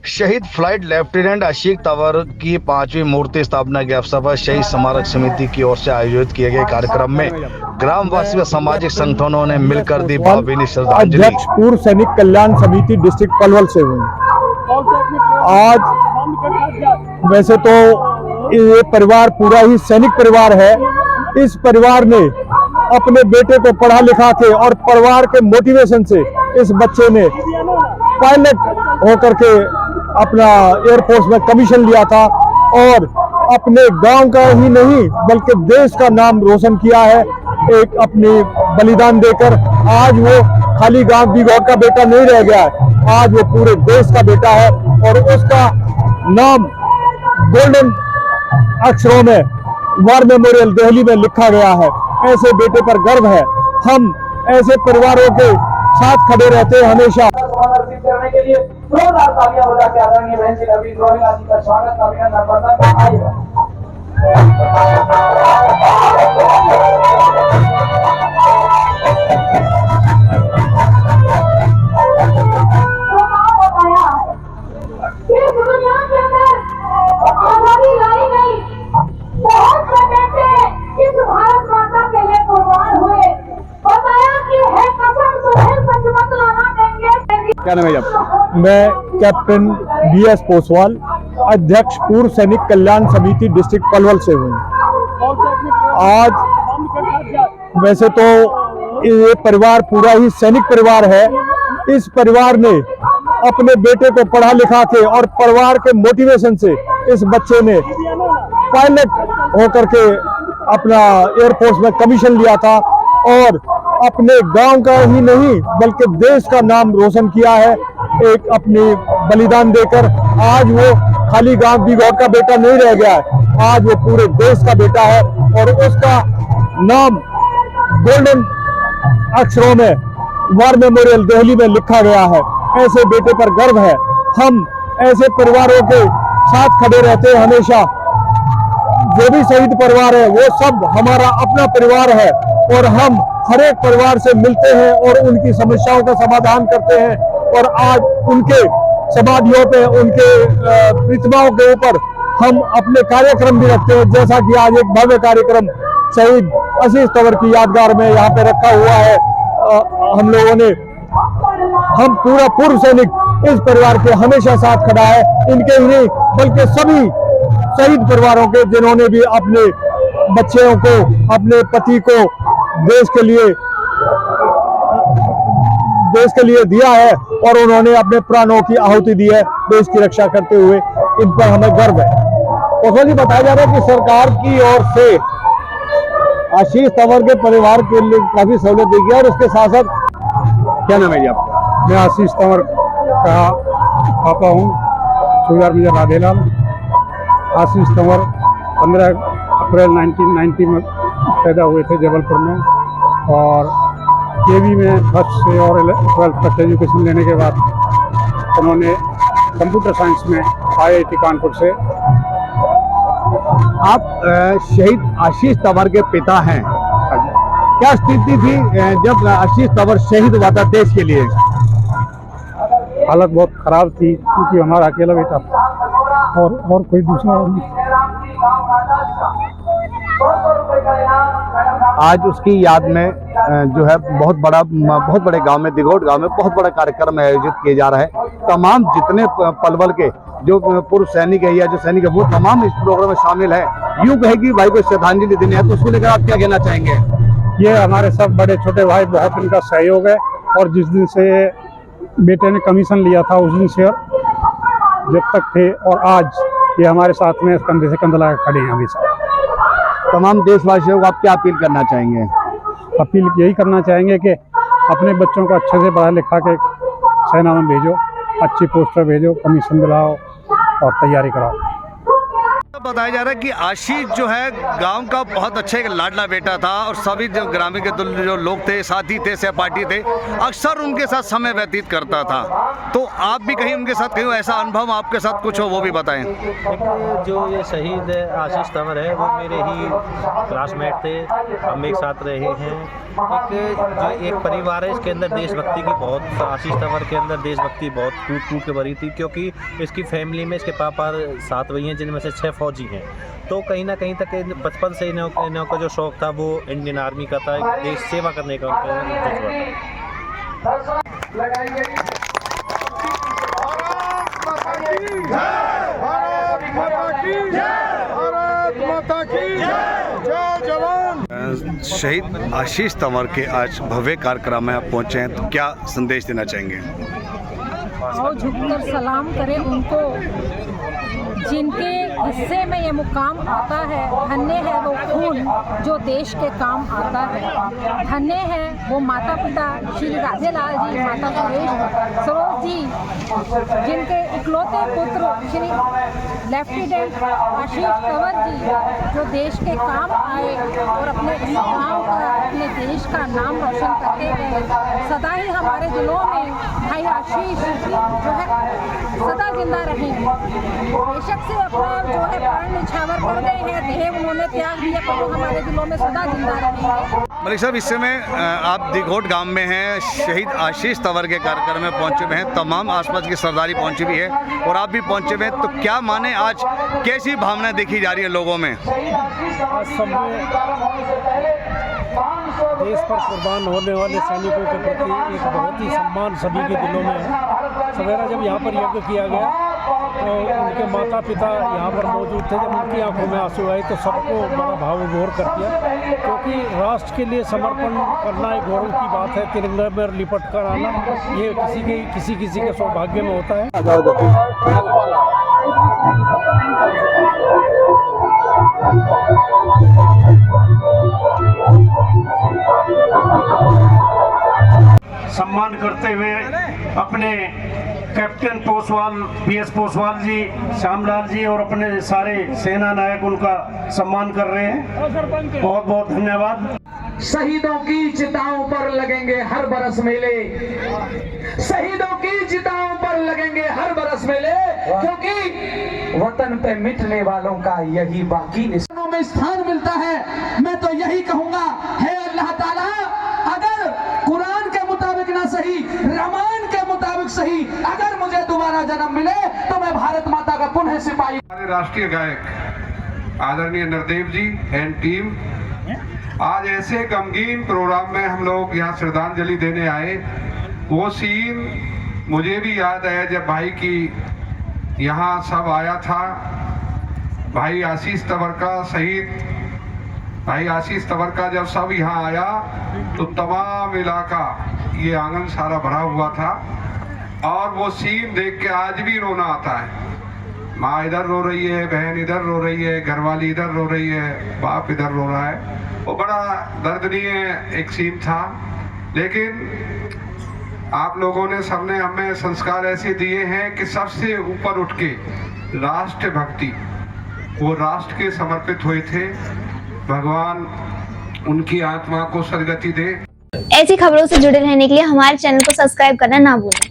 शहीद flight lieutenant आशिक तंवर की 5वीं मूर्ति स्थापना के अवसर पर शहीद स्मारक समिति की ओर से आयोजित किए गए कार्यक्रम में ग्रामवासी व सामाजिक संगठनों ने मिलकर दी भावभीनी श्रद्धांजलि। अध्यक्ष पूर्व सैनिक कल्याण समिति डिस्ट्रिक्ट पलवल से हुई। आज वैसे तो ये परिवार पूरा ही सैनिक परिवार है। इस परिवार ने अपने बेटे को पढ़ा लिखा के और परिवार के मोटिवेशन से इस बच्चे ने पायलट होकर के अपना एयरफोर्स में कमीशन लिया था और अपने गांव का ही नहीं बल्कि देश का नाम रोशन किया है। एक अपनी बलिदान देकर आज वो खाली गांव बिगौर का बेटा नहीं रह गया है, आज वो पूरे देश का बेटा है और उसका नाम गोल्डन अक्षरों में वार मेमोरियल दिल्ली में लिखा गया है। ऐसे बेटे पर गर्व है। हम ऐसे परिवारों के साथ खड़े रहते हैं हमेशा। करने के लिए जोरदार तालियां बजा के आदरणीय बहन जी रवि गोविंदा जी का स्वागत करते हैं। नर्मदा का आइए। क्या नाम है आपका? मैं कैप्टन BS पोसवाल, अध्यक्ष पूर्व सैनिक कल्याण समिति डिस्ट्रिक्ट पलवल से हूँ। आज वैसे तो ये परिवार पूरा ही सैनिक परिवार है। इस परिवार ने अपने बेटे को पढ़ा लिखा के और परिवार के मोटिवेशन से इस बच्चे ने पायलट होकर के अपना एयरफोर्स में कमीशन लिया था और अपने गांव का ही नहीं बल्कि देश का नाम रोशन किया है। एक अपनी बलिदान देकर आज वो खाली गांव बिगौर का बेटा नहीं रह गया है, आज वो पूरे देश का बेटा है और उसका नाम गोल्डन अक्षरों में वार मेमोरियल दिल्ली में लिखा गया है। ऐसे बेटे पर गर्व है। हम ऐसे परिवारों के साथ खड़े रहते हैं हमेशा। जो भी शहीद परिवार है वो सब हमारा अपना परिवार है और हम हर एक परिवार से मिलते हैं और उनकी समस्याओं का समाधान करते हैं और आज उनके समाधियों पे उनके प्रतिमाओं के ऊपर हम अपने कार्यक्रम भी रखते हैं। जैसा कि आज एक भव्य कार्यक्रम शहीद आशीष तंवर की यादगार में यहाँ पे रखा हुआ है। हम लोगों ने पूरा पूर्व सैनिक इस परिवार के हमेशा साथ खड़ा है। इनके ही नहीं बल्कि सभी शहीद परिवारों के जिन्होंने भी अपने बच्चों को अपने पति को देश के लिए दिया है और उन्होंने अपने प्राणों की आहुति दी है देश की रक्षा करते हुए। इन पर हमें गर्व है। उसमें जी बताया जा रहा है कि सरकार की ओर से आशीष तंवर के परिवार के लिए काफी सहूलियत दी गई है और उसके साथ साथ क्या नाम है जी आपका? मैं आशीष तंवर का पापा हूँ, सूबेदार मेजर राधेलाल। आशीष तंवर 15 अप्रैल 1990 में पैदा हुए थे जबलपुर में और केवी में फर्स्ट से और 12th तक एजुकेशन लेने के बाद उन्होंने कंप्यूटर साइंस में IIT कानपुर से। आप शहीद आशीष तंवर के पिता हैं। क्या स्थिति थी जब आशीष तंवर शहीद हुआ था देश के लिए? हालत बहुत खराब थी क्योंकि हमारा अकेला बेटा था और कोई दूसरा नहीं। आज उसकी याद में जो है बहुत बड़े गांव में दिगोट गांव में बहुत बड़ा कार्यक्रम आयोजित किया जा रहा है। तमाम जितने पलवल के जो पूर्व सैनिक है या जो सैनिक है वो तमाम इस प्रोग्राम में शामिल है। यूं कहेगी भाई को श्रद्धांजलि देनी है तो उसको लेकर आप क्या कहना चाहेंगे? ये हमारे सब बड़े छोटे भाई बहुत इनका सहयोग है और जिस दिन से बेटे ने कमीशन लिया था उस दिन से जब तक थे और आज ये हमारे साथ में कंधे से कंधा लगा खड़े हैं हमेशा। तमाम देशवासियों को आप क्या अपील करना चाहेंगे? अपील यही करना चाहेंगे कि अपने बच्चों को अच्छे से पढ़ा लिखा के सेना में भेजो, अच्छी पोस्ट पर भेजो, कमीशन दिलाओ और तैयारी कराओ। साहब बताया जा रहा है कि आशीष जो है गांव का बहुत अच्छा एक लाडला बेटा था और सभी जो ग्रामीण के जो लोग थे, साथी थे, सहपाठी थे, अक्सर उनके साथ समय व्यतीत करता था। तो आप भी कहीं उनके साथ कहीं ऐसा अनुभव आपके साथ कुछ हो वो भी बताएं। एक जो ये शहीद आशीष तंवर है वो मेरे ही क्लासमेट थे, हम एक साथ रहे हैं। जो एक परिवार है, इसके अंदर देशभक्ति की बहुत, आशीष तंवर के अंदर देशभक्ति बहुत टूट टूट के भरी थी, क्योंकि इसकी फैमिली में इसके पापा 7 भाई हैं जिनमें से 6 फौजी हैं। तो कहीं ना कहीं तक बचपन से इन्हों का जो शौक़ था वो इंडियन आर्मी का था, देश सेवा करने का उनका जज्बा था। शहीद आशीष तंवर के आज भव्य कार्यक्रम में आप पहुंचे हैं, तो क्या संदेश देना चाहेंगे? और झुककर सलाम करें उनको जिनके हिस्से में ये मुकाम आता है। धन्य है वो खून जो देश के काम आता है। धन्य है वो माता पिता श्री राधेलाल जी, माता सरोज जी, जिनके इकलौते पुत्र श्री लेफ्टिनेंट आशीष तंवर जी जो देश के काम आए और अपने इस गाँव का, अपने देश का नाम रोशन करते गए। सदा ही हमारे दिलों में भाई आशीष जो है सदा जिंदा रहेंगे। बेशक से अपना जो है प्राण न्यौछावर कर गए हैं, देह उन्होंने त्याग दिया, पर वो हमारे दिलों में सदा जिंदा रहेंगे। मलिक साहब, इस समय आप दिघोट गांव में हैं, शहीद आशीष तंवर के कार्यक्रम में पहुंचे हुए हैं, तमाम आसपास की सरदारी पहुंची हुई है और आप भी पहुंचे हुए हैं, तो क्या माने आज कैसी भावना देखी जा रही है लोगों में? आज सब में देश पर कुर्बान होने वाले सैनिकों के प्रति एक बहुत ही सम्मान सभी के दिलों में है। सवेरा जब यहाँ पर यज्ञ किया गया तो उनके माता पिता यहाँ पर मौजूद थे। जब उनकी आंखों में आंसू आए तो सबको बड़ा भाव विभोर कर दिया, क्योंकि राष्ट्र के लिए समर्पण करना एक गौरव की बात है। तिरंगे में लिपट कर आना ये किसी के सौभाग्य में होता है। सम्मान करते हुए अपने कैप्टन पोसवाल, PS पोसवाल जी, श्यामलाल जी और अपने सारे सेना नायक उनका सम्मान कर रहे हैं। बहुत बहुत धन्यवाद। शहीदों की चिताओं पर लगेंगे हर बरस मेले, शहीदों की चिताओं पर लगेंगे हर बरस मेले, क्योंकि वतन पे मिटने वालों का यही बाकी में स्थान मिलता है। मैं तो यही कहूंगा, है अल्लाह ताला, अगर कुरान के मुताबिक ना सही, रामायण के मुताबिक सही, अगर मुझे दोबारा जन्म मिले तो मैं भारत माता का पुनः सिपाही। हमारे राष्ट्रीय गायक आदरणीय नरदेव जी एंड टीम, आज ऐसे गमगीन प्रोग्राम में हम लोग यहाँ श्रद्धांजलि देने आए। वो सीन मुझे भी याद है जब भाई की यहाँ सब आया था। भाई आशीष तंवर का, शहीद भाई आशीष तंवर का जब सब यहाँ आया तो तमाम इलाका, ये आंगन सारा भरा हुआ था और वो सीन देख के आज भी रोना आता है। माँ इधर रो रही है, बहन इधर रो रही है, घरवाली इधर रो रही है, बाप इधर रो रहा है। वो बड़ा दर्दनीय एक सीन था, लेकिन आप लोगों ने, सबने हमें संस्कार ऐसे दिए हैं कि सबसे ऊपर उठ के राष्ट्र भक्ति, वो राष्ट्र के समर्पित हुए थे। भगवान उनकी आत्मा को सदगति दे। ऐसी खबरों से जुड़े रहने के लिए हमारे चैनल को सब्सक्राइब करना ना भूलें।